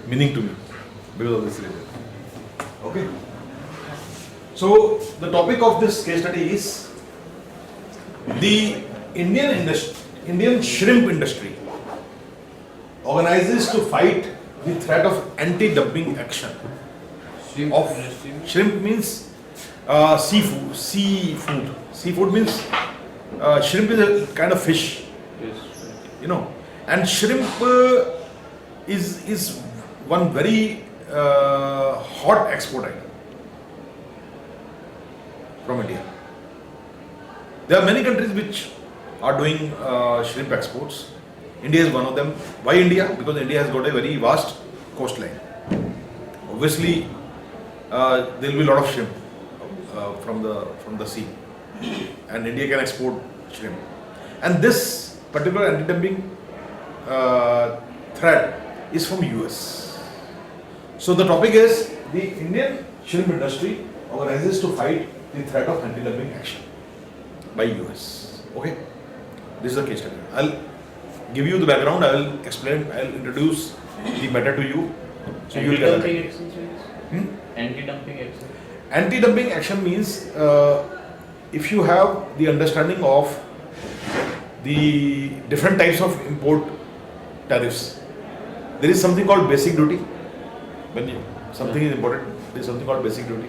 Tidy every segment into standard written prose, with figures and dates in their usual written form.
meaning to me because of this reason. Okay. So the topic of this case study is the Indian shrimp industry organizes to fight the threat of anti-dumping action. Shrimp means seafood. Seafood means shrimp is a kind of fish. Yes. And shrimp is one very hot export item from India. There are many countries which are doing shrimp exports. India is one of them. Why India? Because India has got a very vast coastline. Obviously, there will be a lot of shrimp from the sea, and India can export shrimp. And this particular anti-dumping threat is from US. So the topic is the Indian shrimp industry organizes to fight the threat of anti-dumping action by US. Okay, this is the case study. I'll give you the background. I will explain. I will introduce the matter to you. So you will get Anti-dumping it. action, sir? Anti-dumping action. Anti-dumping action means if you have the understanding of the different types of import tariffs, there is something called basic duty. When something is imported, there is something called basic duty.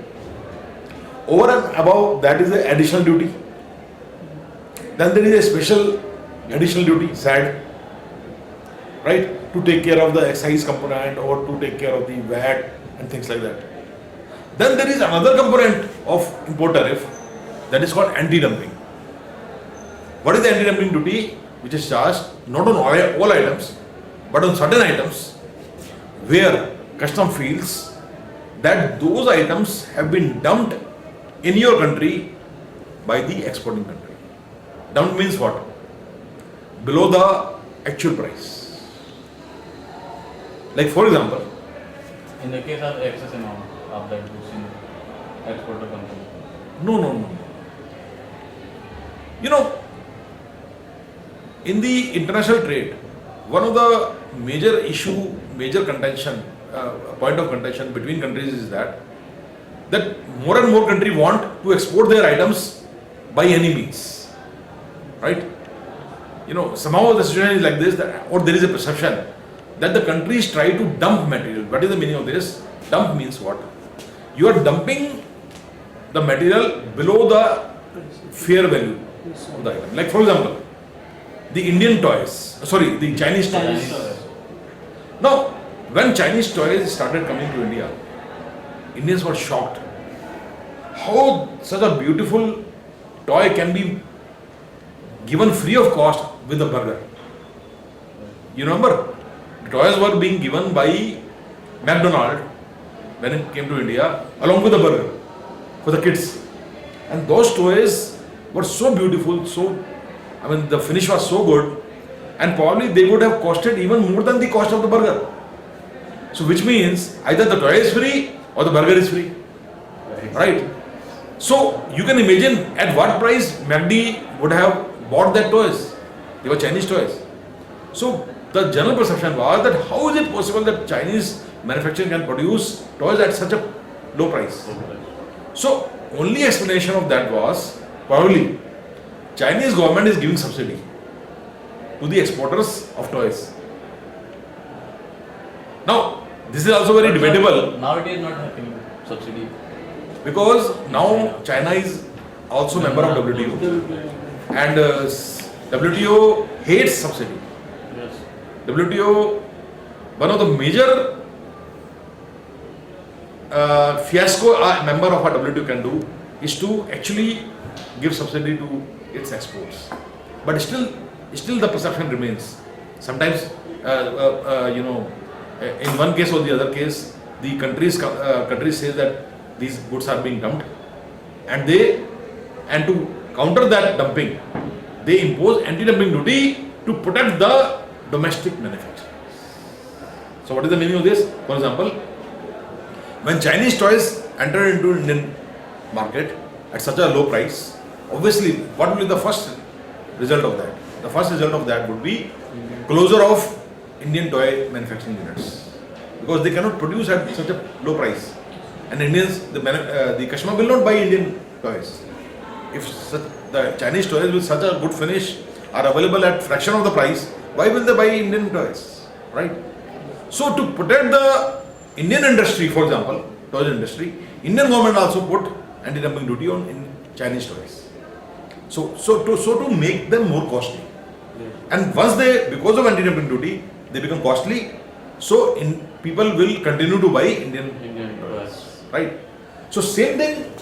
Over and above that is the additional duty. Then there is a special additional duty, SAD, right, to take care of the excise component or to take care of the VAT and things like that. Then there is another component of import tariff that is called anti-dumping. What is the anti-dumping duty? Which is charged not on all items, but on certain items where custom feels that those items have been dumped in your country by the exporting country. Dumped means what? Below the actual price. Like for example, In the case of excess amount of that goods in exporter company. no. In the international trade, one of the major contention, point of contention between countries is that more and more countries want to export their items by any means, right? Somehow the situation is like this, or there is a perception that the countries try to dump material. What is the meaning of this? Dump means what? You are dumping the material below the fair value of the item. Like for example, the Chinese toys. Now, when Chinese toys started coming to India, Indians were shocked. How such a beautiful toy can be given free of cost with a burger? You remember? Toys were being given by McDonald's when it came to India along with the burger for the kids. And those toys were so beautiful, the finish was so good, and probably they would have costed even more than the cost of the burger. So which means either the toy is free or the burger is free. Right? So you can imagine at what price McD would have bought that toys. They were Chinese toys. So the general perception was that how is it possible that Chinese manufacturing can produce toys at such a low price? So only explanation of that was probably Chinese government is giving subsidy to the exporters of toys. Now this is also very debatable. Now it is not happening subsidy. Because now China is also member of WTO, and WTO hates subsidy. Yes. WTO, one of the major fiasco a member of a WTO can do is to actually give subsidy to its exports. But still the perception remains. Sometimes, in one case or the other case, the countries say that these goods are being dumped, and to counter that dumping, they impose anti-dumping duty to protect the domestic manufacturers. So what is the meaning of this? For example, when Chinese toys enter into Indian market at such a low price, obviously what will be the first result of that? The first result of that would be closure of Indian toy manufacturing units. because they cannot produce at such a low price. And Indians, the customer will not buy Indian toys. If the Chinese toys with such a good finish are available at fraction of the price, why will they buy Indian toys, right? So to protect the Indian industry, for example, toys industry, Indian government also put anti-dumping duty on Chinese toys. So to make them more costly. And once because of anti-dumping duty, they become costly, so people will continue to buy Indian toys. Right? So same thing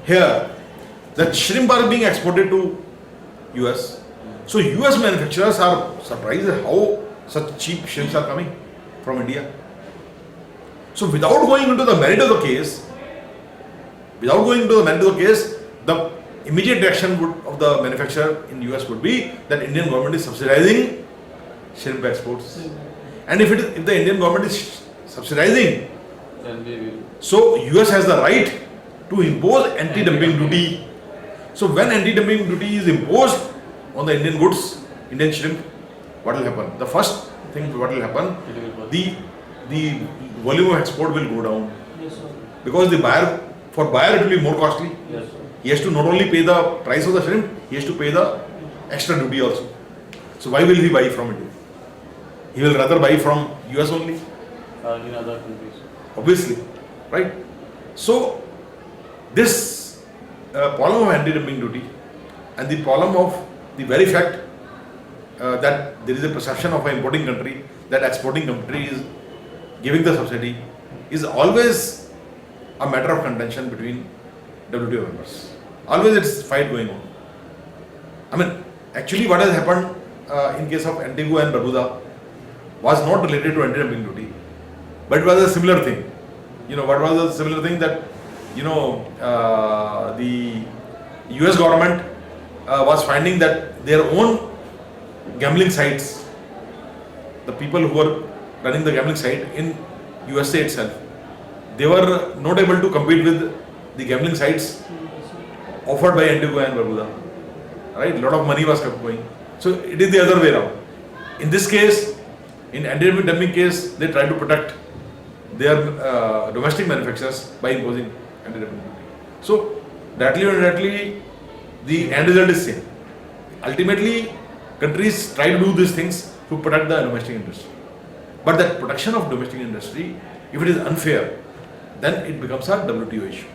here, that shrimp are being exported to US. So US manufacturers are surprised at how such cheap shrimps are coming from India. So without going into the merit of the case, the immediate reaction of the manufacturer in US would be that Indian government is subsidizing shrimp exports. And if the Indian government is subsidizing, Then we will. so US has the right to impose anti-dumping duty. So when anti-dumping duty is imposed on the Indian goods, Indian shrimp, what will happen? The first thing what will happen, It will go. the volume of export will go down, Yes, sir. because for buyer it will be more costly. Yes, sir. He has to not only pay the price of the shrimp, he has to pay the extra duty also. So why will he buy from India? He will rather buy from US only, In other countries. obviously, right? So this problem of anti-dumping duty and the problem of the very fact that there is a perception of an importing country that exporting country is giving the subsidy is always a matter of contention between WTO members. Always it's fight going on. I mean, actually what has happened in case of Antigua and Barbuda was not related to anti-dumping duty, but it was a similar thing. You know, what was the similar thing that, the US government was finding that their own gambling sites, the people who were running the gambling site in USA itself, they were not able to compete with the gambling sites offered by Antigua and Barbuda. Right? A lot of money was kept going. So it is the other way around. In this case, in anti-dumping case, they try to protect their domestic manufacturers by imposing anti-dumping duty. So directly or indirectly, the end result is same. Ultimately, countries try to do these things to protect the domestic industry. But that protection of domestic industry, if it is unfair, then it becomes a WTO issue.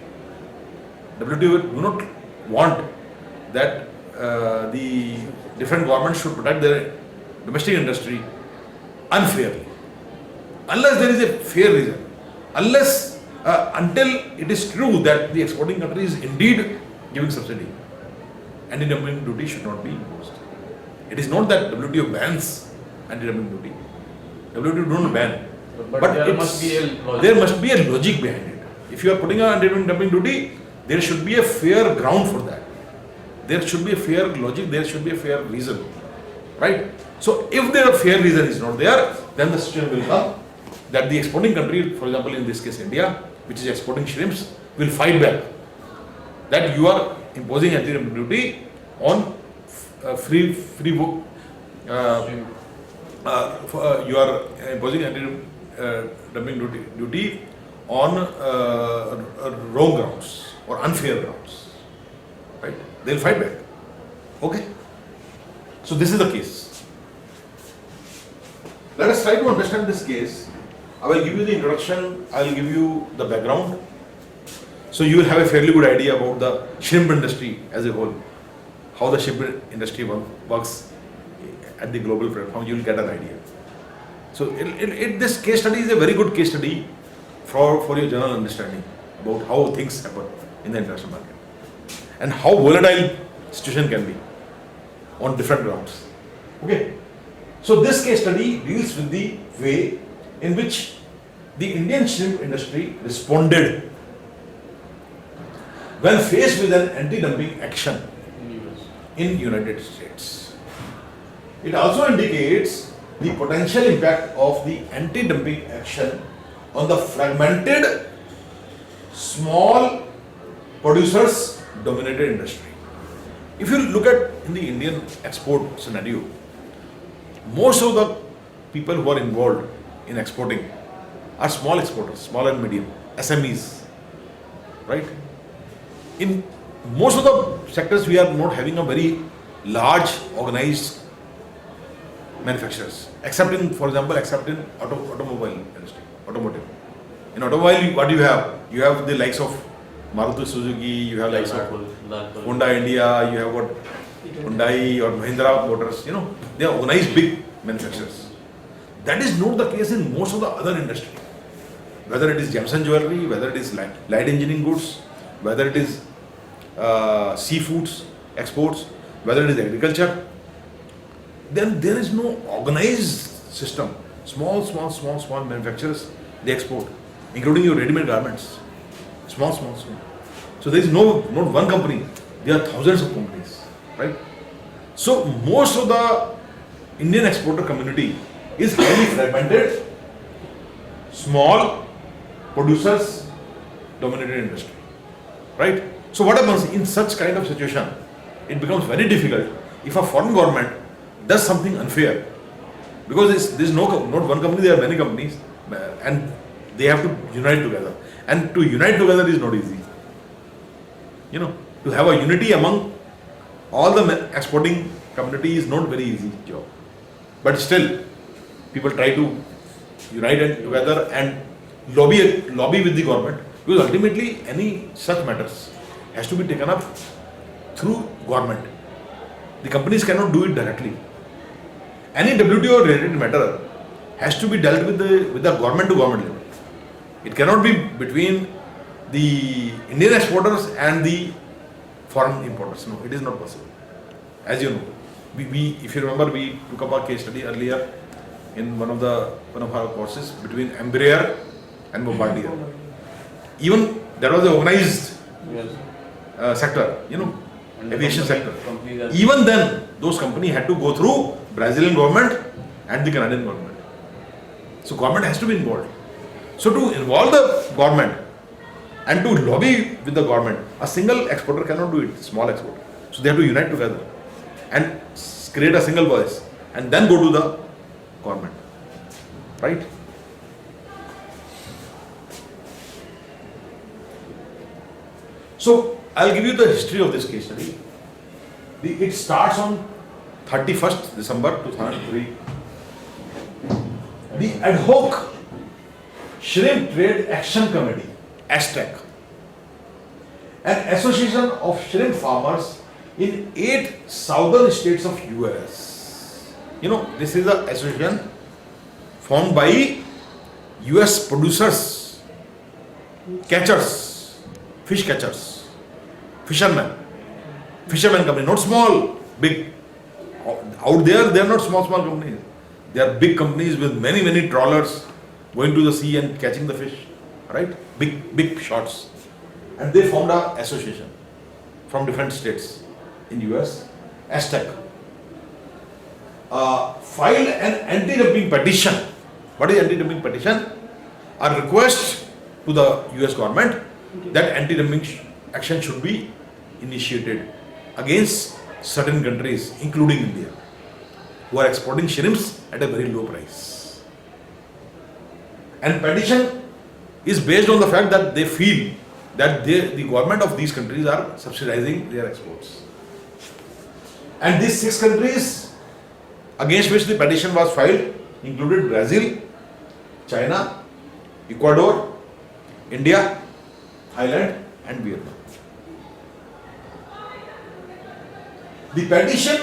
WTO do not want that the different governments should protect their domestic industry unfairly, unless there is a fair reason, until it is true that the exporting country is indeed giving subsidy, anti-dumping duty should not be imposed. It is not that WTO bans anti-dumping duty. WTO do not ban, But there it's- must be a logic. there must be a logic behind it. If you are putting an anti-dumping duty, there should be a fair ground for that. There should be a fair logic, there should be a fair reason, right? So if their fair reason is not there, then the situation will come that the exporting country, for example in this case India, which is exporting shrimps, will fight back that you are imposing anti-dumping duty on you are imposing anti-dumping duty on wrong grounds or unfair grounds, right? They'll fight back. Okay. So this is the case. Let us try to understand this case. I will give you the introduction. I will give you the background. So you will have a fairly good idea about the shrimp industry as a whole, how the shrimp industry works at the global platform. You will get an idea. So this case study is a very good case study for your general understanding about how things happen in the international market and how volatile situation can be on different grounds. Okay. So this case study deals with the way in which the Indian shrimp industry responded when faced with an anti-dumping action in United States. It also indicates the potential impact of the anti-dumping action on the fragmented, small producers dominated industry. If you look at in the Indian export scenario, most of the people who are involved in exporting are small exporters, small and medium, SMEs, right? In most of the sectors, we are not having a very large organized manufacturers, except in, for example, except in automobile industry, automotive. In automobile, what do you have? You have the likes of Maruti Suzuki, you have likes of Honda India, you have what Hyundai or Mahindra Motors, you know, they are organized big manufacturers. That is not the case in most of the other industry. Whether it is gems and jewelry, whether it is light engineering goods, whether it is seafoods, exports, whether it is agriculture, then there is no organized system. Small manufacturers, they export, including your ready-made garments. Small. So there is not one company, there are thousands of companies, right? So most of the Indian exporter community is highly fragmented, small producers dominated industry, right? So what happens in such kind of situation? It becomes very difficult if a foreign government does something unfair, because there is not one company, there are many companies, and they have to unite together. And to unite together is not easy. You know, to have a unity among all the exporting community is not very easy job. But still, people try to unite and together and lobby with the government, because ultimately any such matters has to be taken up through government. The companies cannot do it directly. Any WTO related matter has to be dealt with the government to government level. It cannot be between the Indian exporters and the foreign importers. No, it is not possible. As you know, we if you remember, we took up a case study earlier in one of our courses between Embraer and Bombardier. Even that was the organized sector, you know, And aviation sector. companies are- Even then, those companies had to go through Brazilian government and the Canadian government. So government has to be involved. So to involve the government and to lobby with the government, a single exporter cannot do it, small exporter. So they have to unite together and create a single voice and then go to the government, right? So I'll give you the history of this case study. It starts on 31st December 2003. The ad hoc Shrimp Trade Action Committee, ASTAC, an association of shrimp farmers in 8 southern states of US. You know, this is an association formed by US producers, catchers, fish catchers, fishermen company, not small, big. Out there, they are not small companies. They are big companies with many trawlers going to the sea and catching the fish, right? Big shots. And they formed an association from different states in US, ASTAC. Filed an anti-dumping petition. What is anti-dumping petition? A request to the US government that anti-dumping action should be initiated against certain countries, including India, who are exporting shrimps at a very low price. And petition is based on the fact that they feel that the government of these countries are subsidizing their exports. And these 6 countries against which the petition was filed included Brazil, China, Ecuador, India, Thailand and Vietnam. The petition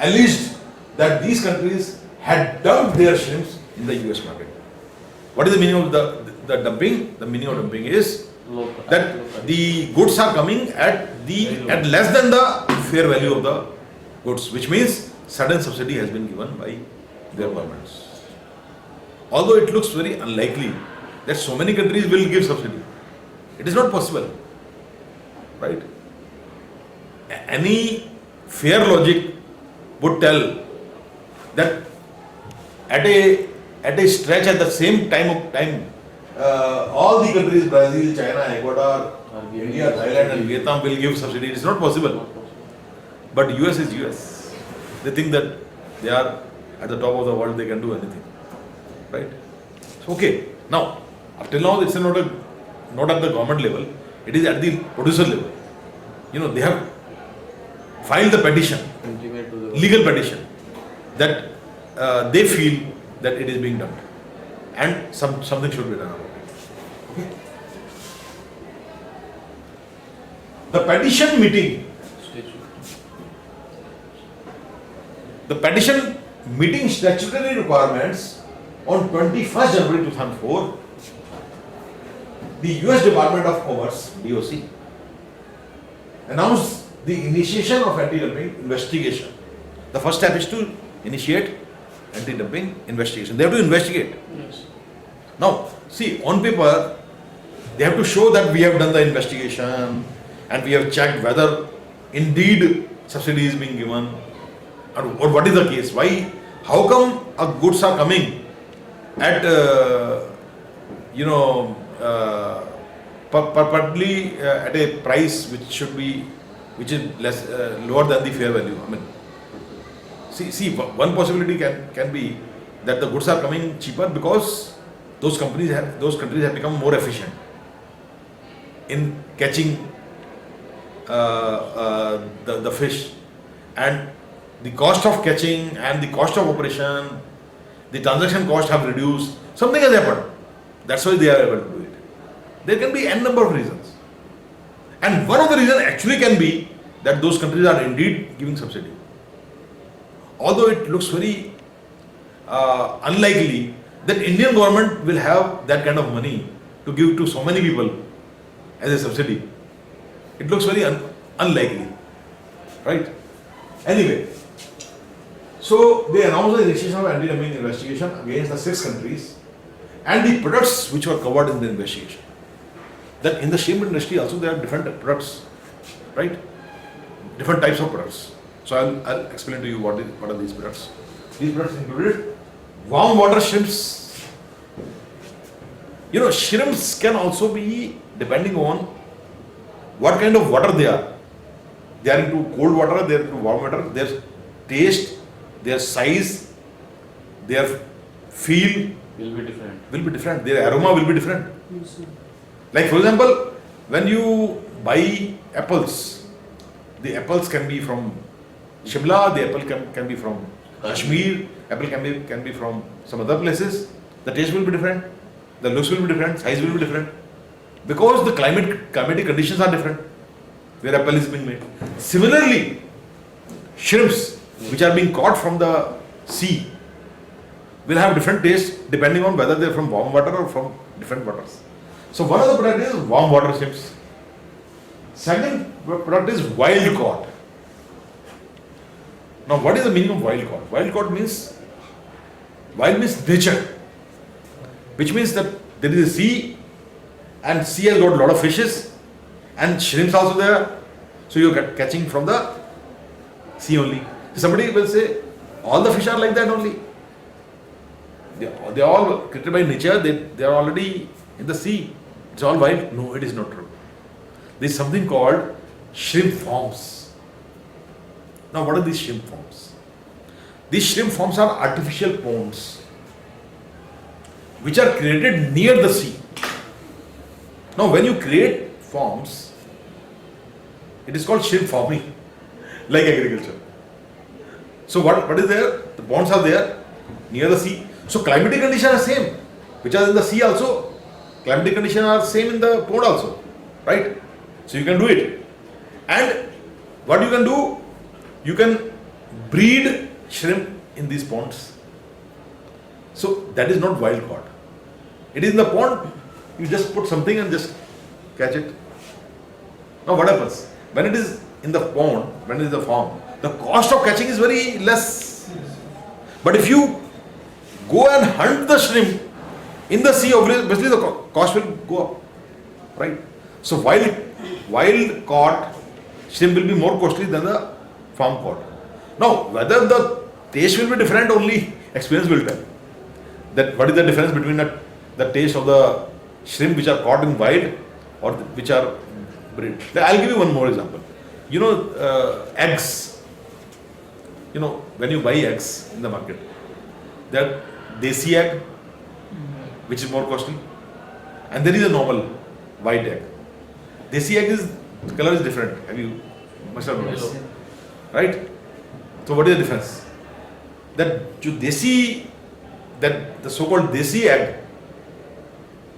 alleged that these countries had dumped their shrimps in the US market. What is the meaning of the dumping? The meaning of dumping is Local. that the goods are coming at less than the fair value of the goods, which means sudden subsidy has been given by their governments. Although it looks very unlikely that so many countries will give subsidy, it is not possible, right? Any fair logic would tell that at a stretch, at the same time, all the countries, Brazil, China, Ecuador, India, Thailand and Vietnam will give subsidy. It is not possible. But US is US. They think that they are at the top of the world, they can do anything. Right? So, okay. Now, up till now, it's not at the government level, it is at the producer level. They have filed the petition, Intimate to the legal petition, that they feel that it is being done. And something should be done about it. Okay? The petition meeting, statutory requirements on 21st January 2004, the US Department of Commerce, DOC, announced the initiation of anti-dumping investigation. The first step is to initiate anti-dumping investigation. They have to investigate. Yes. Now, see, on paper, they have to show that we have done the investigation and we have checked whether indeed subsidy is being given or what is the case. Why? How come goods are coming at partly at a price which is less lower than the fair value? I mean, see, one possibility can be that the goods are coming cheaper because those countries have become more efficient in catching the fish, and the cost of catching and the cost of operation, the transaction cost have reduced. Something has happened. That's why they are able to do it. There can be n number of reasons, and one of the reasons actually can be that those countries are indeed giving subsidy. Although it looks very unlikely that Indian government will have that kind of money to give to so many people as a subsidy. It looks very unlikely, right? Anyway, so they announced the initiation of anti-dumping investigation against the 6 countries and the products which were covered in the investigation. That in the shrimp industry also there are different products, right? Different types of products. So I'll explain to you what are these products. These products included warm water shrimps. Shrimps can also be depending on what kind of water they are. They are into cold water, they are into warm water, their taste, their size, their feel will be different. Their aroma will be different. Like for example, when you buy apples, the apples can be from Shimla, the apple can be from Kashmir, apple can be from some other places. The taste will be different, the looks will be different, size will be different, because the climatic conditions are different where apple is being made. Similarly, shrimps which are being caught from the sea will have different taste depending on whether they are from warm water or from different waters. So one of the products is warm water shrimps. Second product is wild caught. Now what is the meaning of wild caught? Wild caught means nature, which means that there is a sea and sea has got a lot of fishes and shrimps also there. So you are catching from the sea only. Somebody will say, all the fish are like that only. They are all created by nature, they are already in the sea. It's all wild. No, it is not true. There is something called shrimp farms. Now what are these shrimp farms? These shrimp farms are artificial ponds which are created near the sea. Now when you create farms, it is called shrimp farming, like agriculture. So what is there? The ponds are there near the sea. So climatic conditions are same, which are in the sea also. Climatic conditions are same in the pond also, right? So you can do it. And what you can do, you can breed shrimp in these ponds. So that is not wild caught. It is in the pond, you just put something and just catch it. Now what happens? When it is in the pond, when it is the farm, the cost of catching is very less. But if you go and hunt the shrimp in the sea, obviously the cost will go up, right? So wild caught shrimp will be more costly than the farm caught. Now whether the taste will be different, only experience will tell. That what is the difference between the taste of the shrimp which are caught in wild or which are bred. I'll give you one more example. Eggs. When you buy eggs in the market, that desi egg which is more costly, and there is a normal white egg. Desi egg is color is different. Have you must have noticed, Yellow. right? So what is the difference? That jo desi, that the so-called desi egg,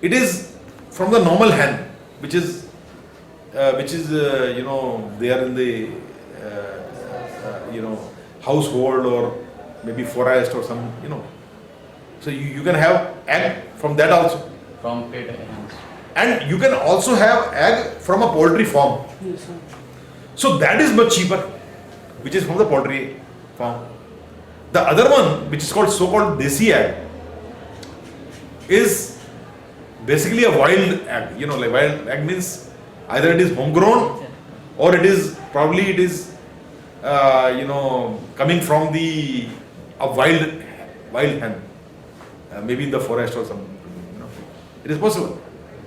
it is from the normal hen, which is you know, they are in the you know, household or maybe forest or some, you know. So you can have egg from that also, From pet hens. and you can also have egg from a poultry farm. Yes, sir. So that is much cheaper, which is from the poultry farm. The other one, which is called so-called desi egg, is basically a wild egg. You know, like wild egg means either it is homegrown or it is probably it is you know, coming from the a wild hen, maybe in the forest or some. You know, it is possible.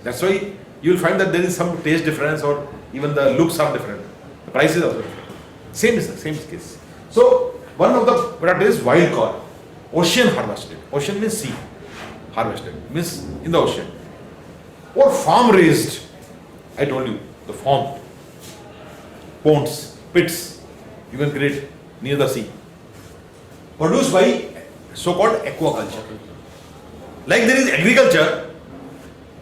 That's why you will find that there is some taste difference or even the looks are different. The price is also different. Same is the same case. So one of the product is wild caught, ocean harvested. Ocean means sea, harvested means in the ocean, or farm raised. I told you the farm, ponds, pits, you can create near the sea, produced by so-called aquaculture. Like there is agriculture,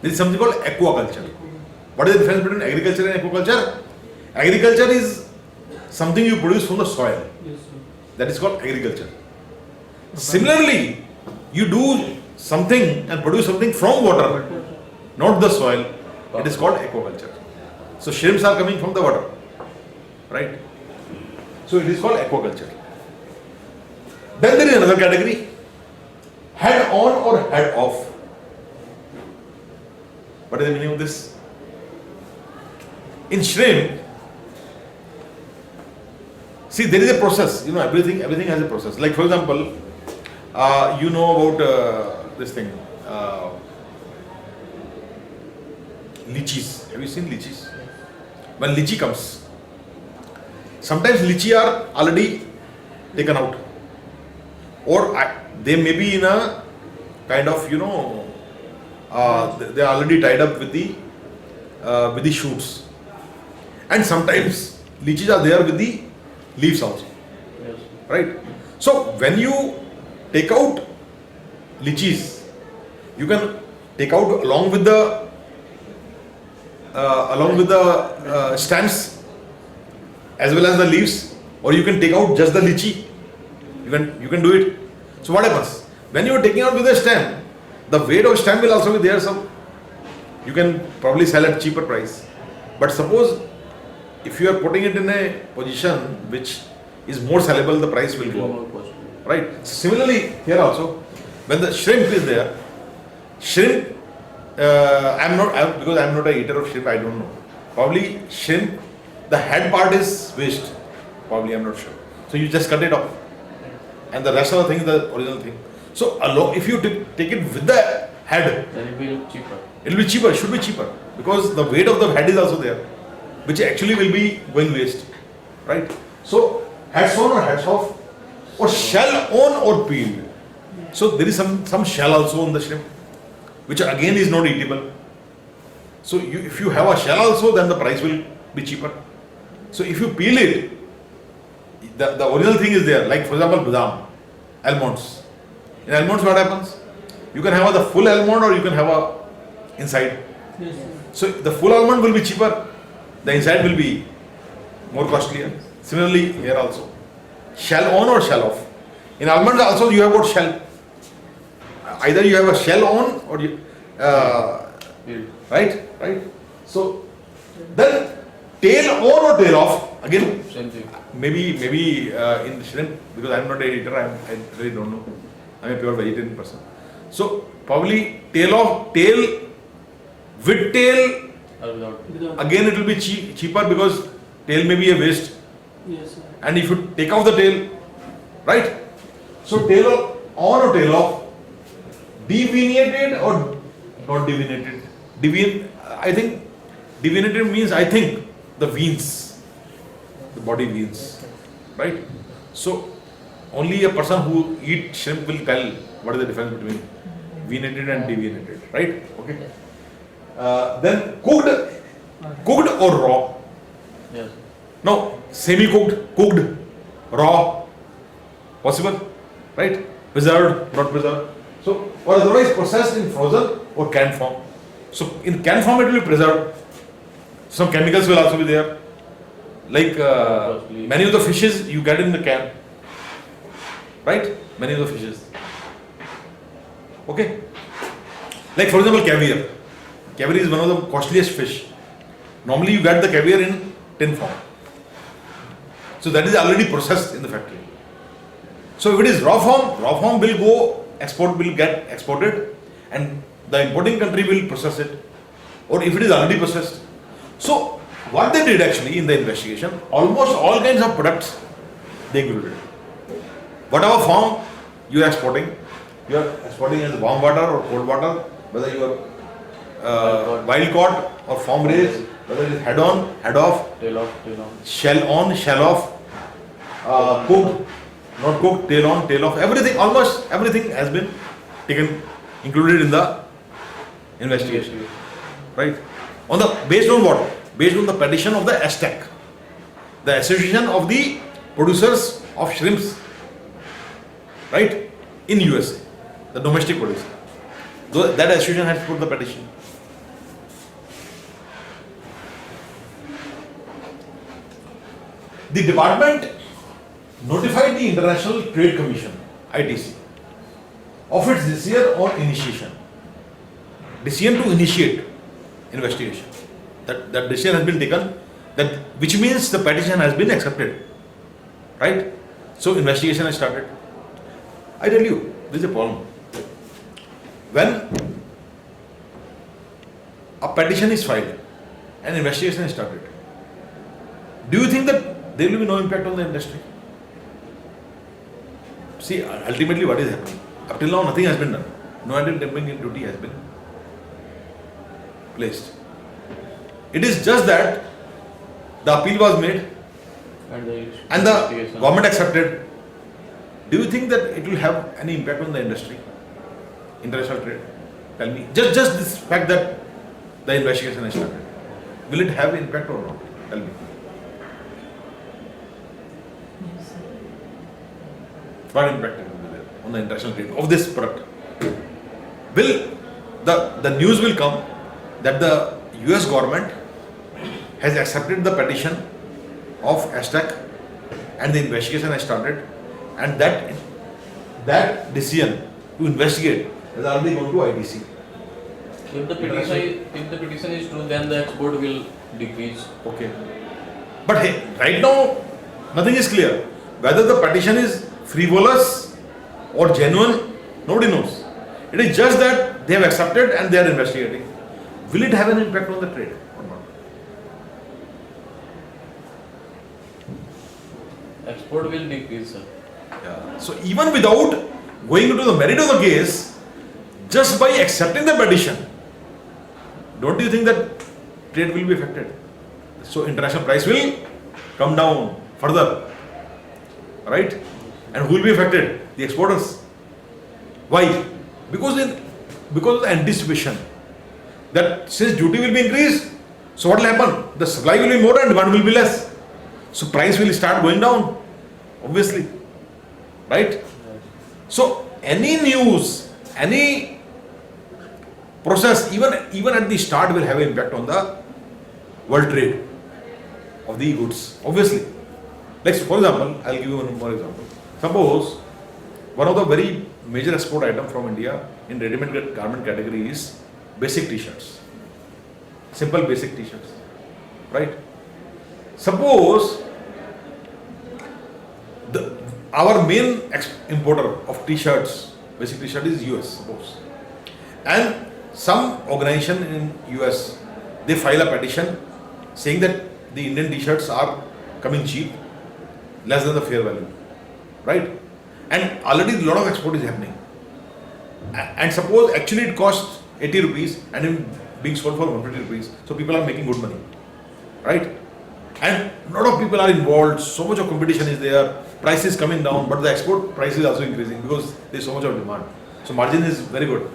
there is something called aquaculture. What is the difference between agriculture and aquaculture? Agriculture is something you produce from the soil. Yes, sir. That is called agriculture. Similarly, you do something and produce something from water, not the soil. It is called aquaculture. So shrimps are coming from the water, right? So it is called aquaculture. Then there is another category, head on or head off. What is the meaning of this? In shrimp, see, there is a process. You know, everything has a process. Like for example, you know about this thing, lychees. Have you seen lychees? When lychee comes, sometimes lychee are already taken out, or they may be in a kind of, you know, they are already tied up with the shoots, and sometimes lychees are there with the leaves also, Yes. right? So when you take out lychees, you can take out along with the stems as well as the leaves, or you can take out just the lychee. You can do it. So what happens when you are taking out with the stem? The weight of stem will also be there. So you can probably sell at cheaper price. But suppose if you are putting it in a position which is more sellable, the price will go up. More costly. Right. Similarly, here also, when the shrimp is there, shrimp, because I'm not a eater of shrimp, I don't know. Probably shrimp, the head part is waste. Probably, I'm not sure. So you just cut it off, and the rest of the thing is the original thing. So if you take it with the head, Then it will be cheaper. it will be cheaper. Should be cheaper because the weight of the head is also there, which actually will be going waste, right? So heads on or heads off, or shell on or peeled. So there is some shell also on the shrimp, which again is not eatable. So if you have a shell also, then the price will be cheaper. So if you peel it, the original thing is there. Like for example, badam, almonds. In almonds, what happens? You can have the full almond or you can have a inside. Yes, sir. So the full almond will be cheaper. The inside will be more costlier. Similarly, here also, shell on or shell off. In almonds also you have got shell. Either you have a shell on or you, Peeled. right. So then tail on or tail off. Again, Same thing. maybe in shrimp, because I'm not a eater, I really don't know. I'm a pure vegetarian person. So probably tail with tail. Or without. Without- Again, it will be cheaper because tail may be a waste. Yes, sir. And if you take off the tail, right? So tail on or tail off, devenated or not devenated? I think devenated means the veins, the body veins, right? So only a person who eats shrimp will tell what is the difference between venated and devenated, right? Okay. Then cooked or raw? Yes. No, semi-cooked, cooked, raw, possible, right? Preserved, not preserved. So, or otherwise processed in frozen or canned form. So, in canned form it will be preserved. Some chemicals will also be there. Like many of the fishes you get in the can, right? Many of the fishes. Okay. Like for example, caviar. Caviar is one of the costliest fish. Normally you get the caviar in tin form. So that is already processed in the factory. So if it is raw form will get exported and the importing country will process it. Or if it is already processed. So what they did actually in the investigation, almost all kinds of products they included. Whatever form you are exporting as warm water or cold water, whether you are wild caught or farm raised, whether it is head on, head off, Tail off. shell on, shell off, cooked, not cooked, tail on, tail off, everything, almost everything has been included in the investigation, right? Based on what? Based on the petition of the ASTAC, the Association of the Producers of Shrimps, right, in USA, the domestic producer. That association has put the petition. The department notified the International Trade Commission, ITC, of its decision to initiate investigation. That decision has been taken, which means the petition has been accepted, right? So investigation has started. I tell you, this is a problem. When a petition is filed and investigation is started, do you think that there will be no impact on the industry? See, ultimately what is happening? Up till now nothing has been done. No anti-dumping duty has been placed. It is just that the appeal was made and the government accepted. Do you think that it will have any impact on the industry, international trade? Tell me. Just this fact that the investigation has started. Will it have impact or not? Tell me. What impact will be there on the international trade of this product? Will the news will come that the US government has accepted the petition of ASTAC and the investigation has started, and that decision to investigate has already gone to ITC. If the petition is true, then the export will decrease. Okay. But hey, right now nothing is clear. Whether the petition is frivolous or genuine, nobody knows. It is just that they have accepted and they are investigating. Will it have an impact on the trade or not? Export will decrease, sir. Yeah. So even without going into the merit of the case, just by accepting the petition, don't you think that trade will be affected? So international price will come down further, right? And who will be affected? The exporters. Why? Because of the anticipation that since duty will be increased, so what will happen? The supply will be more and demand will be less. So price will start going down, obviously, right? So any news, any process, even at the start, will have an impact on the world trade of the goods, obviously. Like for example, I'll give you one more example. Suppose one of the very major export item from India in ready-made garment category is basic t-shirts, simple basic t-shirts, right? Suppose our main importer of t-shirts, basic t-shirt is US, suppose, and some organization in US, they file a petition saying that the Indian t-shirts are coming cheap, less than the fair value, right? And already a lot of export is happening. And suppose actually it costs 80 rupees and it being sold for 150 rupees. So people are making good money, right? And a lot of people are involved, so much of competition is there, price is coming down, but the export price is also increasing because there is so much of demand. So margin is very good.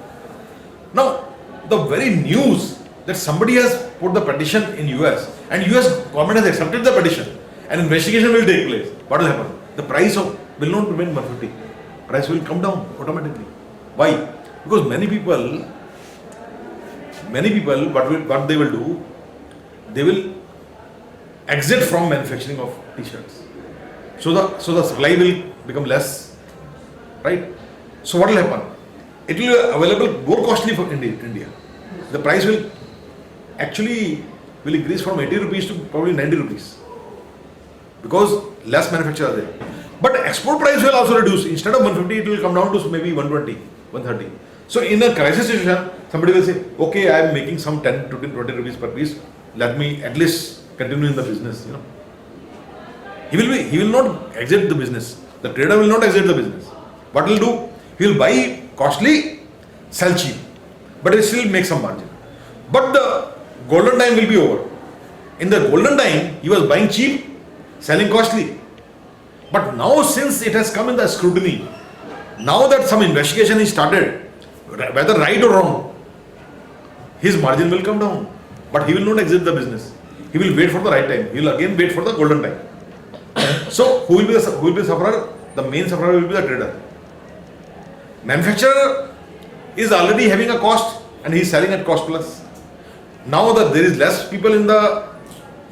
the very news that somebody has put the petition in US and US government has accepted the petition and investigation will take place, what will happen? The price of will not remain 150. Price will come down automatically. Why? Because many people, what they will do, they will exit from manufacturing of t-shirts. So the supply will become less, right? So what will happen? It will be available more costly for India. The price will actually increase from 80 rupees to probably 90 rupees because less manufacturers are there. But export price will also reduce. Instead of 150, it will come down to maybe 120, 130. So in a crisis situation, somebody will say, okay, I am making some 10 to 20 rupees per piece. Let me at least continue in the business. He will not exit the business. The trader will not exit the business. What will do? He will buy costly, sell cheap, but he still make some margin. But the golden time will be over. In the golden time, he was buying cheap, selling costly. But now, since it has come in the scrutiny, now that some investigation is started, whether right or wrong, his margin will come down. But he will not exit the business. He will wait for the right time. He will again wait for the golden time. So, who will be the sufferer? The main sufferer will be the trader. Manufacturer is already having a cost and he is selling at cost plus. Now that there is less people in the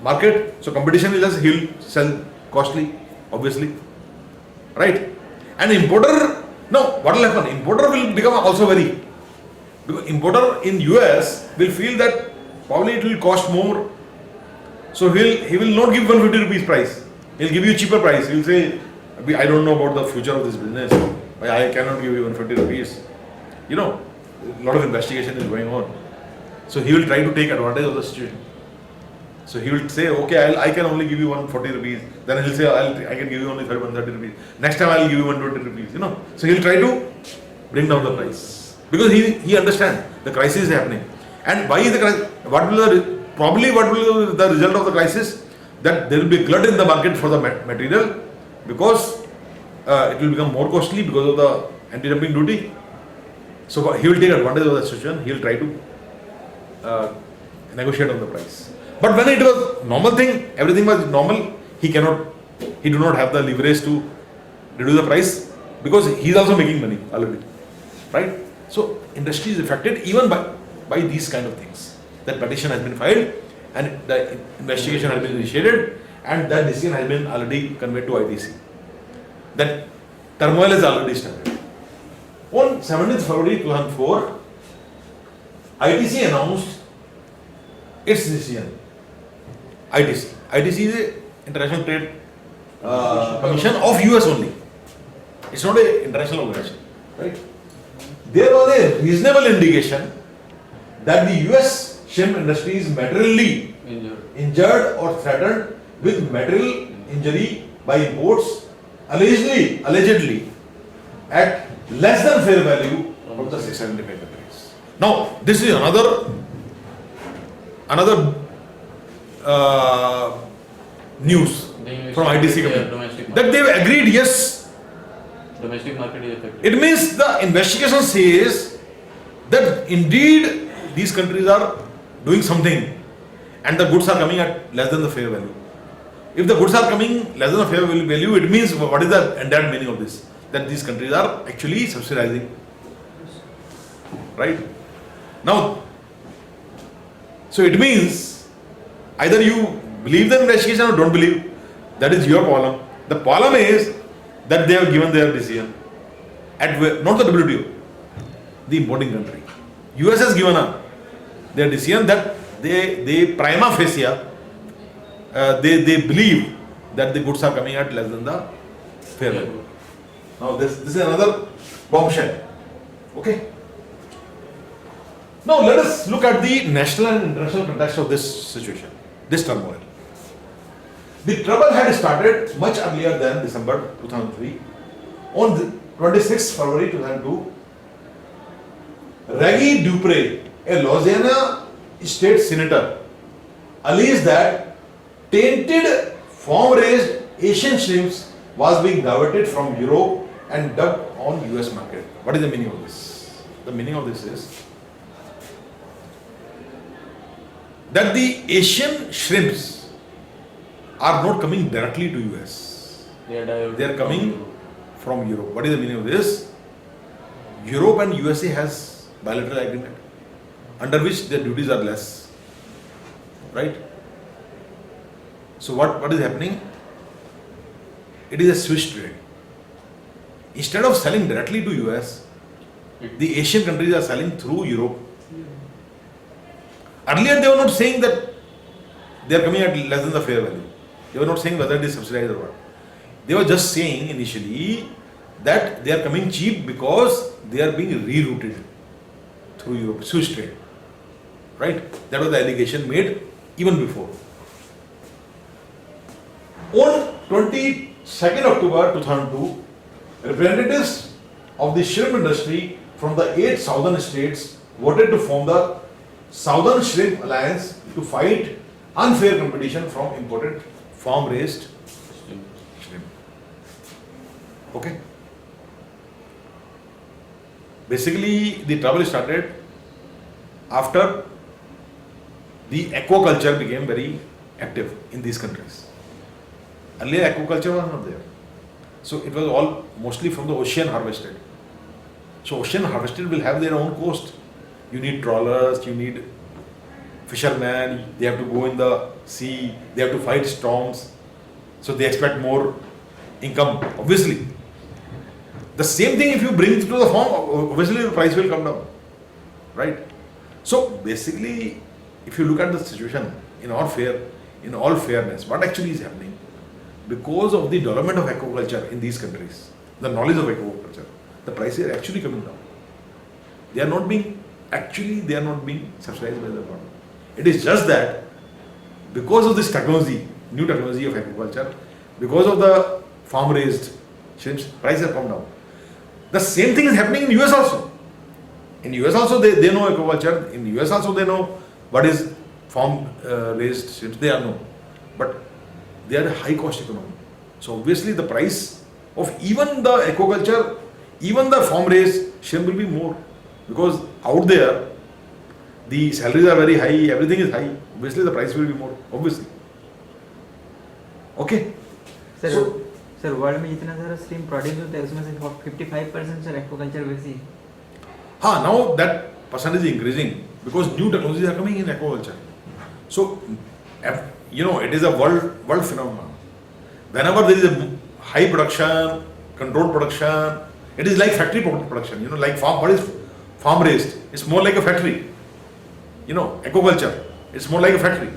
market, so competition is less, he will sell costly, obviously, right? And importer, no, what will happen? Importer will become also very, because importer in US will feel that probably it will cost more, so he will not give 150 rupees price. He will give you cheaper price. He will say, I don't know about the future of this business. I cannot give you 150 rupees. A lot of investigation is going on. So he will try to take advantage of the situation. So he will say, okay, I can only give you 140 rupees. Then he'll say, I can give you only 130 rupees. Next time I'll give you 120 rupees. So he'll try to bring down the price. Because he understands the crisis is happening. And why is the crisis? What will be the result of the crisis? That there will be glut in the market for the material because it will become more costly because of the anti-dumping duty. So he will take advantage of the situation. He will try to negotiate on the price. But when it was normal thing, everything was normal, he do not have the leverage to reduce the price because he is also making money already, right? So industry is affected even by these kind of things. That petition has been filed and the investigation has been initiated and that decision has been already conveyed to ITC. That turmoil has already started. On 17th February 2004, ITC announced its decision. ITC is a International Trade Commission of US only. It's not an international organization, right? There was a reasonable indication that the US shrimp industry is materially injured or threatened with material injury by imports allegedly at less than fair value from the 675 countries. Now, this is another news from ITC company that they have agreed, yes. Domestic market is affected. It means the investigation says that indeed these countries are doing something and the goods are coming at less than the fair value. If the goods are coming less than the fair value, it means what is the entire meaning of this? That these countries are actually subsidizing. Right? Now, so it means either you believe the investigation or don't believe. That is your problem. The problem is that they have given their decision at not the WTO, the importing country. US has given their decision that they prima facie they believe that the goods are coming at less than the fair value. Now this is another bombshell. Okay. Now let us look at the national and international context of this situation, this turmoil. The trouble had started much earlier than December 2003. On the 26th February 2002, Reggie Dupre, a Louisiana state senator, alleged that tainted farm-raised Asian shrimps was being diverted from Europe and dumped on US market. What is the meaning of this? The meaning of this is that the Asian shrimps are not coming directly to US. They are coming from Europe. What is the meaning of this? Europe and USA has bilateral agreement under which their duties are less. Right? So what is happening? It is a switch trade. Instead of selling directly to US, the Asian countries are selling through Europe. Earlier they were not saying that they are coming at less than the fair value. They were not saying whether it is subsidized or what. They were just saying initially that they are coming cheap because they are being rerouted through Europe, switch trade. Right? That was the allegation made even before. On 22nd October 2002, representatives of the shrimp industry from the 8 southern states voted to form the Southern Shrimp Alliance to fight unfair competition from imported farm-raised shrimp. Okay? Basically, the trouble started after the aquaculture became very active in these countries. Earlier, aquaculture was not there. So it was all mostly from the ocean harvested. So ocean harvested will have their own cost. You need trawlers, you need fishermen, they have to go in the sea, they have to fight storms. So they expect more income, obviously. The same thing if you bring it to the farm, obviously the price will come down. Right? So basically, if you look at the situation in all fairness, what actually is happening? Because of the development of aquaculture in these countries, the knowledge of aquaculture, the prices are actually coming down. They are not being subsidized by the government. It is just that because of this technology, new technology of aquaculture, because of the farm-raised shrimps, prices have come down. The same thing is happening in US also. In US also they know aquaculture. In US also they know what is farm-raised shrimps. They are know, but they are a high-cost economy. So obviously the price of even the aquaculture, even the farm-raised shrimp will be more, because out there the salaries are very high, everything is high. Obviously the price will be more, obviously. Okay. Sir world में जितना सारा stream produce होता है उसमें से 55% sir aquaculture वैसे ही. हाँ, now that percentage is increasing because new technologies are coming in aquaculture. So, it is a world phenomenon. Whenever there is a high production, controlled production, it is like factory production. Like what is farm raised? It's more like a factory. Aquaculture, it's more like a factory.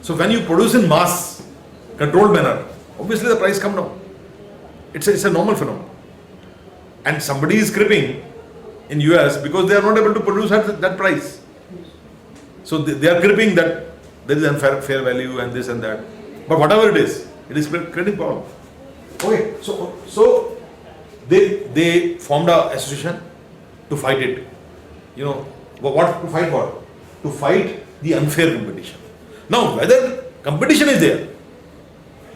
So when you produce in mass, controlled manner, obviously the price come down. It's a normal phenomenon. And somebody is cribbing in US because they are not able to produce at that price. So they are cribbing that there is unfair value and this and that. But whatever it is creating problem. Okay, so they formed a association to fight it. What to fight for? To fight the unfair competition. Now, whether competition is there,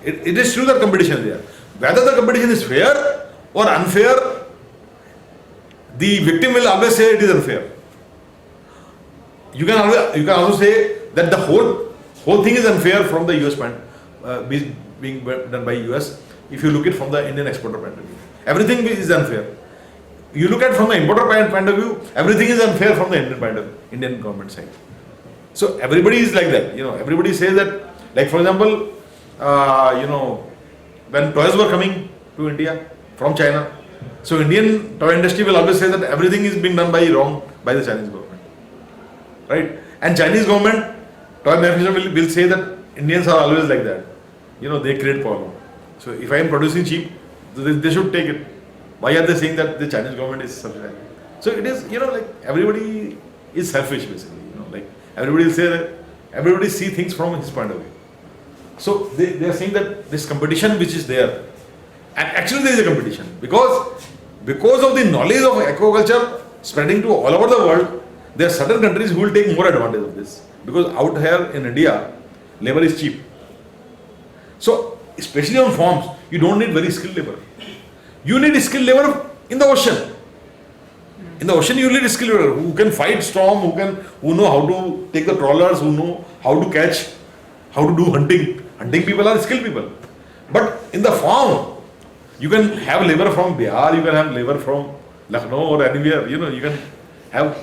it is true that competition is there. Whether the competition is fair or unfair, the victim will always say it is unfair. You can also say that the whole thing is unfair from the US point, being done by US. If you look at from the Indian exporter point of view, everything is unfair. You look at from the importer point of view, everything is unfair from the Indian point of view, Indian government side. So everybody is like that. Everybody says that. Like for example, when toys were coming to India from China, so Indian toy industry will always say that everything is being done wrong by the Chinese government, right? And Chinese government, toy manufacturer will say that Indians are always like that. They create problem. So if I am producing cheap, they should take it. Why are they saying that the Chinese government is subsidizing? So it is, like everybody is selfish basically. Like everybody will say that everybody see things from his point of view. So they are saying that this competition which is there, and actually there is a competition because of the knowledge of aquaculture spreading to all over the world, there are certain countries who will take more advantage of this because out here in India, labor is cheap. So especially on farms, you don't need very skilled labor. You need skilled labor in the ocean. In the ocean, you need skilled people who can fight storm, who know how to take the trawlers, who know how to catch, how to do hunting. Hunting people are skilled people. But in the farm, you can have labor from Bihar, you can have labor from Lucknow or anywhere. You know, you can have,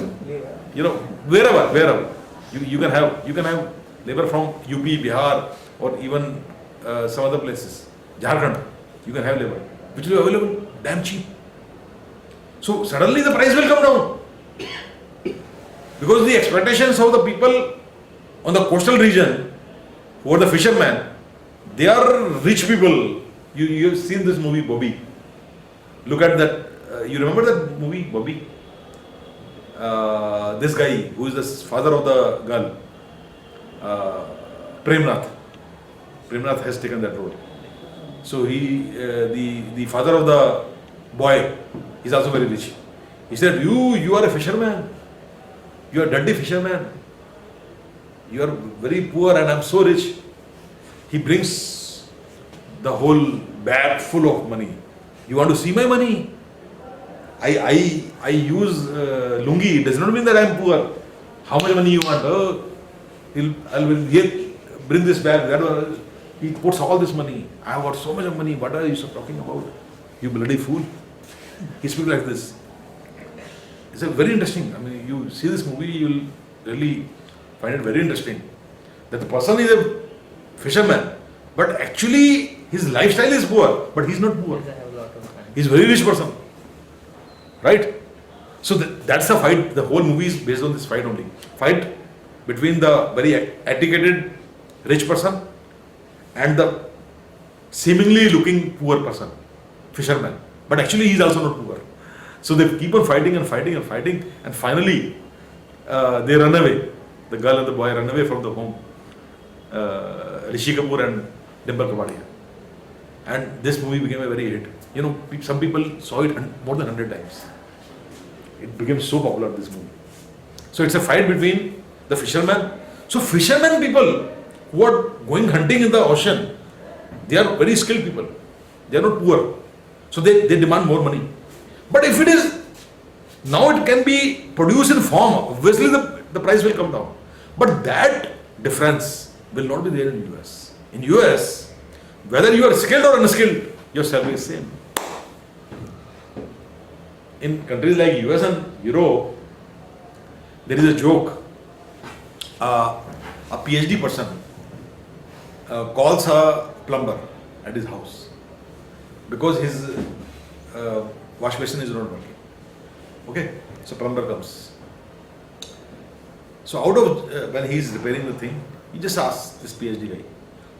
you know, wherever. You can have labor from UP, Bihar, or even some other places. Jharkhand, you can have labor, which will be available damn cheap. So suddenly the price will come down. Because the expectations of the people on the coastal region, who are the fishermen, they are rich people. You have seen this movie Bobby. Look at that. You remember that movie Bobby? This guy who is the father of the girl, Premnath. Premnath has taken that role. So the father of the boy is also very rich. He said, you are a fisherman. You are a dirty fisherman. You are very poor and I am so rich. He brings the whole bag full of money. You want to see my money? I use lungi. It does not mean that I am poor. How much money you want? Oh, bring this bag. He puts all this money. I have got so much of money. What are you talking about? You bloody fool. He speaks like this. It's a very interesting. I mean, you see this movie, you will really find it very interesting. That the person is a fisherman, but actually his lifestyle is poor, but he's not poor. He's a very rich person. Right? So that's the fight. The whole movie is based on this fight only. Fight between the very educated rich person and the seemingly looking poor person, fisherman. But actually he is also not poor. So they keep on fighting and fighting and fighting, and finally they run away. The girl and the boy run away from the home. Rishi Kapoor and Dimple Kapadia. And this movie became a very hit. You know, some people saw it more than 100 times. It became so popular, this movie. So it's a fight between the fishermen. So fishermen people who are going hunting in the ocean, they are very skilled people. They are not poor. So they demand more money. But if it is, now it can be produced in farm, obviously the price will come down. But that difference will not be there in US. In US, whether you are skilled or unskilled, your salary is same. In countries like US and Europe, there is a joke. A PhD person calls a plumber at his house because his wash basin is not working. Okay, so plumber comes. So out of when he is repairing the thing, he just asks this PhD guy,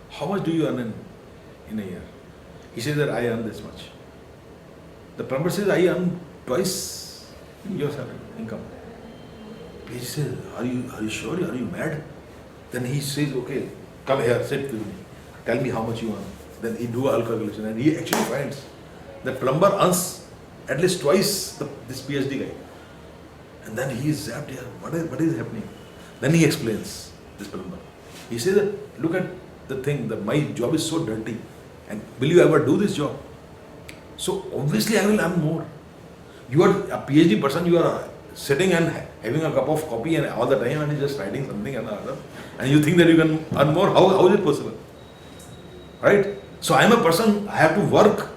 "How much do you earn in a year?" He says that I earn this much. The plumber says, "I earn twice your salary income." PhD says, "Are you sure? Are you mad?" Then he says, "Okay, come here, sit with me. Tell me how much you earn." Then he do a calculation, and he actually finds that plumber earns at least twice this PhD guy. And then he is zapped here. What is happening? Then he explains, this plumber. He says that, look at the thing, that my job is so dirty. And will you ever do this job? So obviously I will earn more. You are a PhD person, you are sitting and having a cup of coffee and all the time and just writing something and another. And you think that you can earn more? How is it possible? Right? So I am a person, I have to work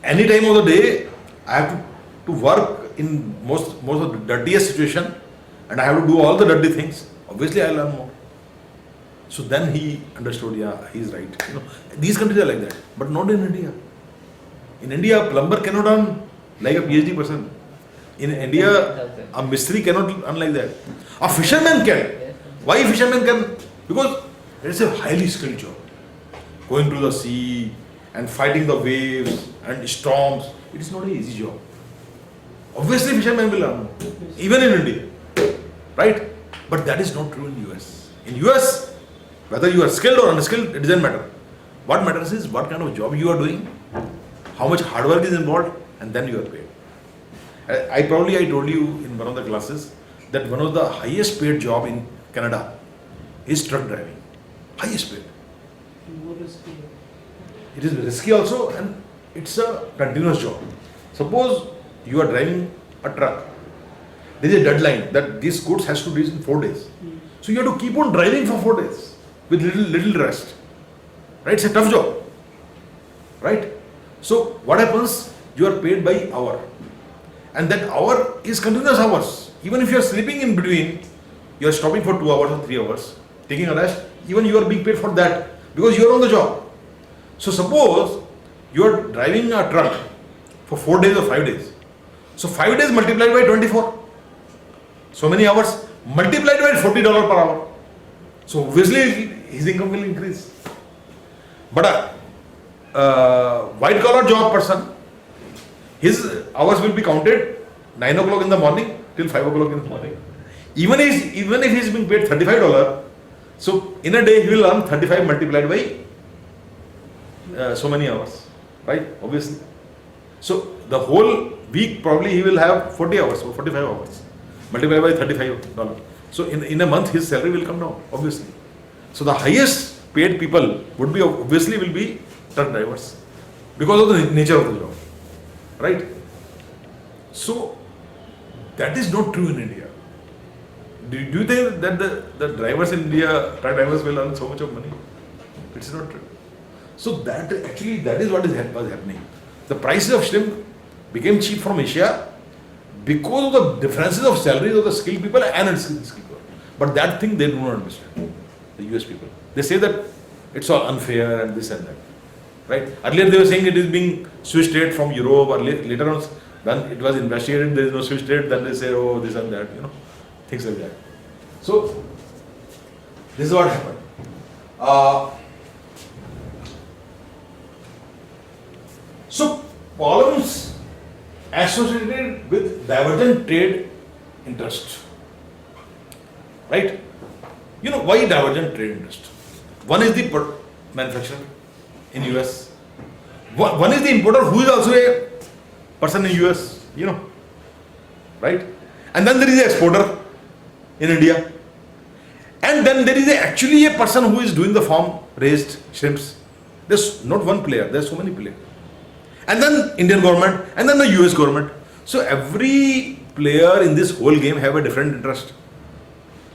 any time of the day. I have to work in most of the dirtiest situation, and I have to do all the dirty things. Obviously I will earn more. So then he understood, yeah, he is right. You know, these countries are like that, but not in India. In India, a plumber cannot earn like a PhD person. In India, a mistri cannot earn like that. A fisherman can. Why fisherman can? Because it is a highly skilled job. Going to the sea and fighting the waves and storms, it is not an easy job. Obviously, fishermen will earn, even in India, right? But that is not true in US. In US, whether you are skilled or unskilled, it doesn't matter. What matters is what kind of job you are doing, how much hard work is involved, and then you are paid. I told you in one of the classes that one of the highest paid job in Canada is truck driving. Highest paid. It is risky also, and it's a continuous job. Suppose you are driving a truck, there is a deadline that these goods has to reach in 4 days. So you have to keep on driving for 4 days with little rest. Right? It's a tough job. Right? So what happens? You are paid by hour. And that hour is continuous hours. Even if you are sleeping in between, you are stopping for 2 hours or 3 hours, taking a rest, even you are being paid for that because you are on the job. So suppose you are driving a truck for 4 days or 5 days. So 5 days multiplied by 24. So many hours multiplied by $40 per hour. So obviously his income will increase. But a white collar job person, his hours will be counted 9 o'clock in the morning till 5 o'clock in the morning. Even if he is being paid $35, so in a day he will earn 35 multiplied by so many hours, right? Obviously. So the whole week probably he will have 40 hours or 45 hours multiplied by $35. So in a month his salary will come down, obviously. So the highest paid people would be obviously will be truck drivers because of the nature of the job, right? So that is not true in India. Do you think that the drivers in India, truck drivers will earn so much of money? It's not true. So that is what was happening. The prices of shrimp became cheap from Asia because of the differences of salaries of the skilled people and unskilled people. But that thing they do not understand, the US people. They say that it's all unfair and this and that. Right? Earlier they were saying it is being switched rate from Europe, or later on when it was investigated there is no switched rate, then they say, oh, this and that, things like that. So this is what happened. So problems associated with divergent trade interest. Right? Why divergent trade interest? One is the manufacturer in US. One is the importer who is also a person in US, right? And then there is the exporter in India. And then there is actually a person who is doing the farm raised shrimps. There's not one player, there's so many players. And then Indian government, and then the US government. So every player in this whole game have a different interest,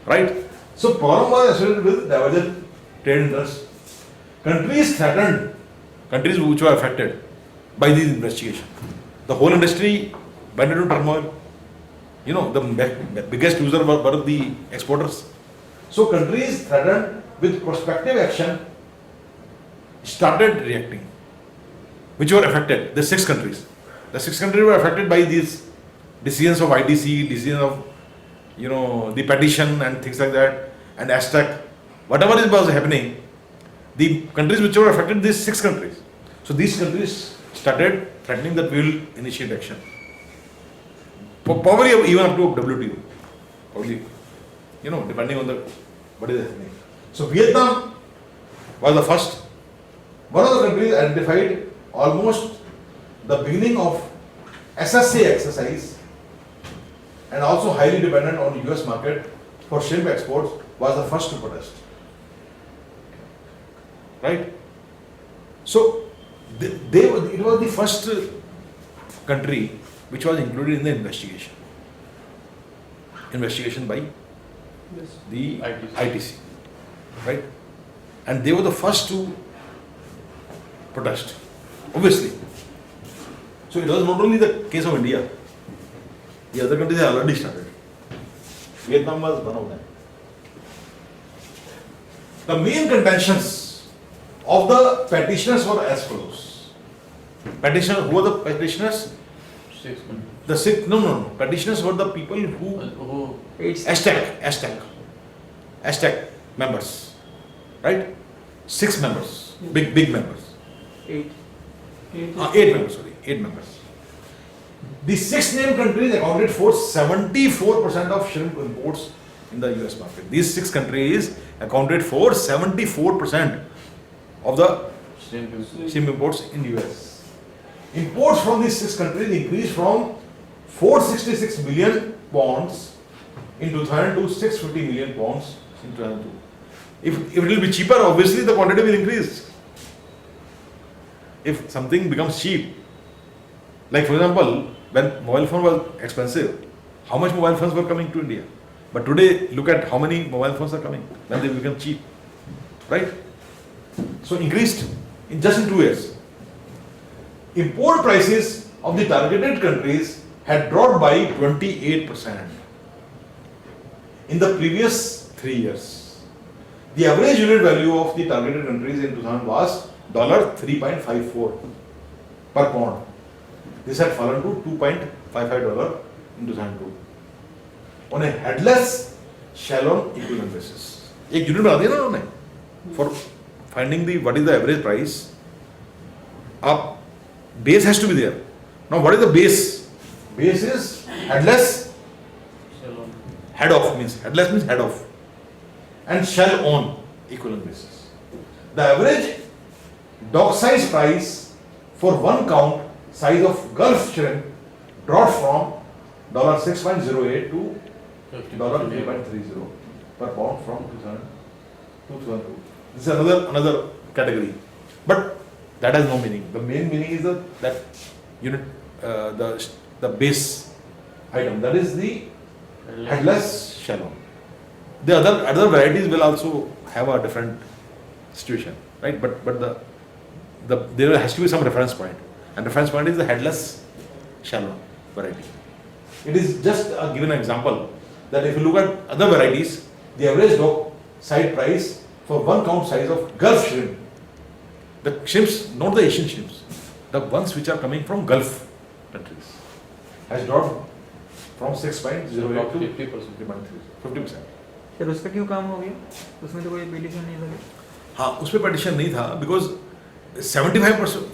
right? So problem was associated with divergent trade interest. Countries which were affected by these investigations. The whole industry went into turmoil. The biggest user were the exporters. So countries threatened with prospective action started reacting, which were affected, the 6 countries. The 6 countries were affected by these decisions of ITC, decisions of, the petition and things like that, and ASTAC. Whatever was happening, the countries which were affected, these 6 countries. So these countries started threatening that we will initiate action. Probably even up to WTO. Probably, depending on what is happening. So Vietnam was the first. One of the countries identified almost the beginning of SSA exercise and also highly dependent on US market for shrimp exports, was the first to protest. Right? So it was the first country which was included in the investigation. Investigation by the ITC. Right? And they were the first to protest, obviously. So it was not only the case of India, the other countries have already started. Vietnam was one of them. The main contentions of the petitioners were as follows. Who were the petitioners? 6 countries. The 6, no. Petitioners were the people who ASTAC members, right? 6 members, big members. 8. 8 members, sorry, 8 members. The 6 named countries accounted for 74% of shrimp imports in the US market. These 6 countries accounted for 74% of the shrimp imports in US. Imports from these 6 countries increased from 466 million pounds in 2000 to 650 million pounds in 2002. If it will be cheaper, obviously the quantity will increase. If something becomes cheap, like for example, when mobile phone was expensive, how much mobile phones were coming to India? But today, look at how many mobile phones are coming when they become cheap, right? So increased in just in 2 years. Import prices of the targeted countries had dropped by 28% in the previous 3 years. The average unit value of the targeted countries in 2000 was $3.54 per pound. This had fallen to $2.55 in 2002. On a headless shallow equivalent basis. एक unit बना दिया ना उन्होंने for finding the what is the average price. Up base has to be there. Now what is the base? Base is headless. Shalom. Head off means headless means head off, and shell on equivalent basis. The average dock size price for 1 count size of Gulf shrimp dropped from $6.08 to $3.30 per pound from 2000 to 2002. This is another category, but that has no meaning. The main meaning is that unit, the base item, that is the headless shallow. The other varieties will also have a different situation, right? But there has to be some reference point, and reference point is the headless shallow variety. It is just a given example that if you look at other varieties, the average dock side price for 1 count size of Gulf shrimp, the shrimps, not the Asian shrimps, the ones which are coming from Gulf countries, has dropped from 6.08 to 50%. Sir उसका क्यों काम हो गया? उसमें तो कोई petition नहीं लगे. हाँ, उस पर petition नहीं था because 75%,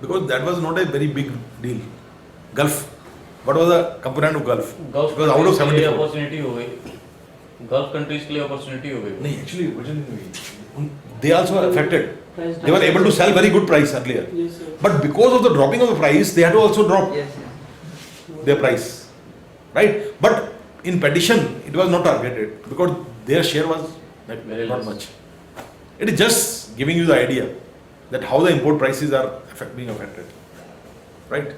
because that was not a very big deal. Gulf, what was the component of Gulf? Gulf Because out of countries के लिए 74. अपॉर्चुनिटी हो गई. गल्फ कंट्रीज के लिए अपॉर्चुनिटी हो गई. नहीं, actually, originally, they also were affected. They were able to sell very good price earlier. Yes, sir. But because of the dropping of the price, they had to also drop Yes. their price, right? But in petition, it was not targeted because their share was like Very not less. much. It is just giving you the idea that how the import prices are being affected, right?